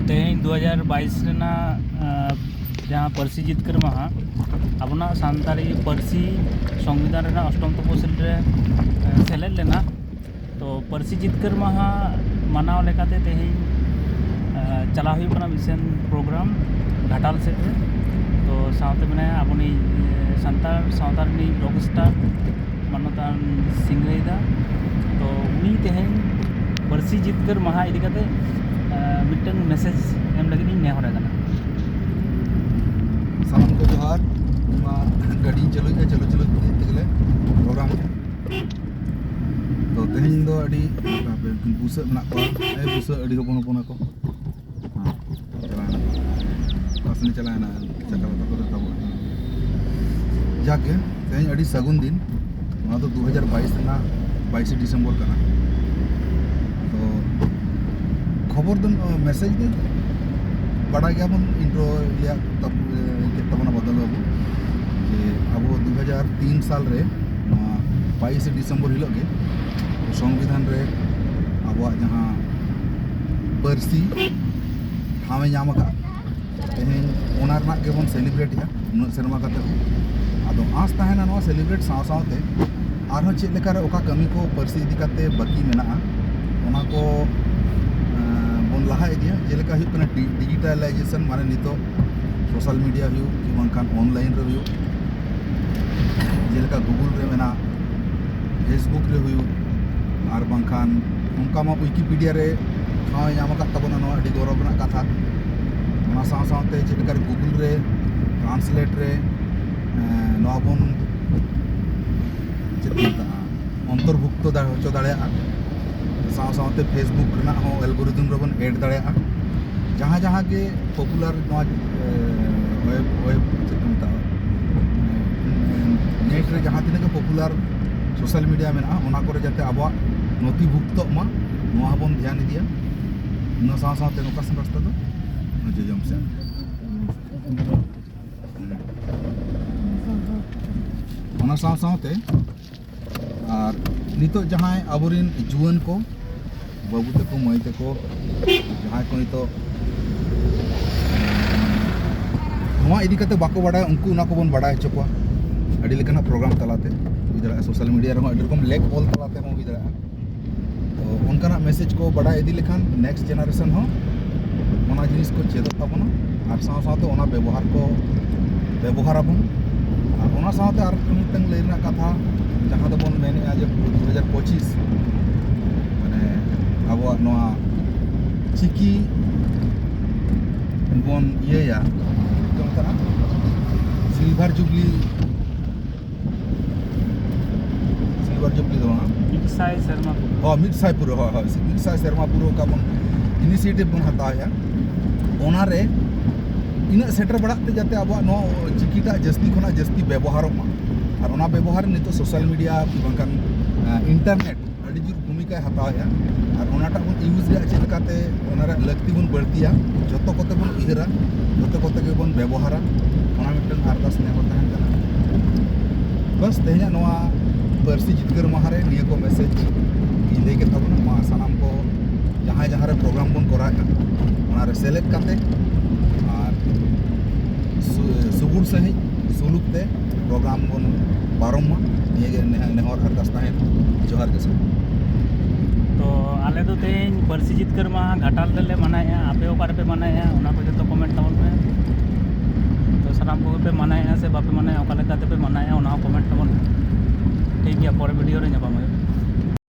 तेज 2022 जहाँ पार्सी जितकर महा अपना सानताड़ी पार्सी संविधान अष्टम तपसिल सेलेद लेना तो पार्सी जितकर महा मानाव लेकाते तेज चला हुई मिशन प्रोग्राम घाटाल सेट रे तो साथ में अपनी सानतार सावतार रॉकस्टार मानतान सिंगरेदा तो उनी तेज पार्सी जितकर महा इदी काते मिटन मैसेज एम लगे नेहर सामान को जोहार गाड़ी चलो चलो चलो तेगले प्रोग्राम तो तेहन दो अड़ी बुसा मना को बुसा अड़ी हपन हपन को पासने चलाना चकला तक तब जाके तेहन अड़ी सगुन दिन वहाँ तो 2022 ना 22 दिसंबर का तो खबर दन मैसेज दे बड़ा गया बन इंट्रो लिया तब तबना बदल बाबू जे अब 2003 साल रे 22 दिसंबर हिलो के संविधान रे अब जहाँ पार्सी ठावे नाम का तेहन ओना रना के बन सेलिब्रेट या उन सेरमा कते आदो आस ताहेना नो सेलिब्रेट साव सावते आरो चेक लेका रे ओका कमी को पार्सी इदी काते बाकी मेना ओना को बन लहा इदिया जेलेका हुई कना डिजिटलाइजेशन माने नितो सोशल मीडिया हुई कि बांखान ऑनलाइन रे हुई जेलेका गूगल रे मेना फेसबुक रे हुई और बांखान उनका मा विकिपीडिया रे ठाव नाम का तबना नो अडी गौरव ना कथा ओना साव सावते जेलेका गूगल रे ट्रांसलेट रे नो बन चिंता अंतर्भुक्त हो दाड़ा साव सावते फेसबुक रना हो एल्गोरिदम रे बन ऐड दाड़ा जहाँ जहाँ के पॉपुलर वेब चिंता नेट रे जहाँ तीन के पॉपुलर सोशल मीडिया में ओना करे जाते अब नथिभुक्त मा नोआ बन ध्यान दिया न साव सावते नोकासन रास्ता दो जोजम से ओना साव सावते और नितो जहाँ अबोरिन जुआन को बाबू तको मई तको जहाँ को नितो नोआ इदी कते बाको बड़ा उनको उना को बन बड़ा हचो को अडी लेकना प्रोग्राम तलाते इधर सोशल मीडिया रे अडी रकम लेक ऑल तलाते हो इधर तो उनका मैसेज को बड़ा इदी लेखान नेक्स्ट जनरेशन हो ओना जिनिस को चेदो ताबोना और साव सावते ओना व्यवहार को व्यवहार आबन और ओना सावते आर मिटन लेना कथा जहाँ तो बन मेने आज 2025 माने अब नोआ चिकी बन या सिल्वर जुबली दो मिडसाई शर्मा पुरो का बन इनिशिएटिव बन हताया ओना रे इन सेटर बड़ाते जाते अब नो चिकीटा जस्ती खना जस्ती व्यवहार मा और ओना व्यवहार नितो सोशल मीडिया कि बांखान इंटरनेट अड़ी जोर भूमिका हताया और ओनाटा बन यूज रे चेक काते ओना रे लक्ति बन बढ़तिया जतो कोते बन इहरा जतो कोते के बन व्यवहारा ओना मिटन आरदास ने बताहन कना बस तेहना नोआ पार्सी जितकर माहारे निया को मैसेज इले के तबना मा सनाम को जहाँ जहाँ रे प्रोग्राम बन कराया ओना रे सेलेक्ट काते और सुगुड़ सही सुलुक ते प्रोग्राम बन पारम नेहर अरदास जोहार के तो आले तो तेज पार्सी जितकर महा घाटाल ले मनाया आपे ओकार पे मनाया ओना को जो कमेंट तबन पे तो सानाम को पे मनाया से बापे मनाया ओका लेकाते पे मनाया ओना कमेंट तबन ठीक गया पर वीडियो रे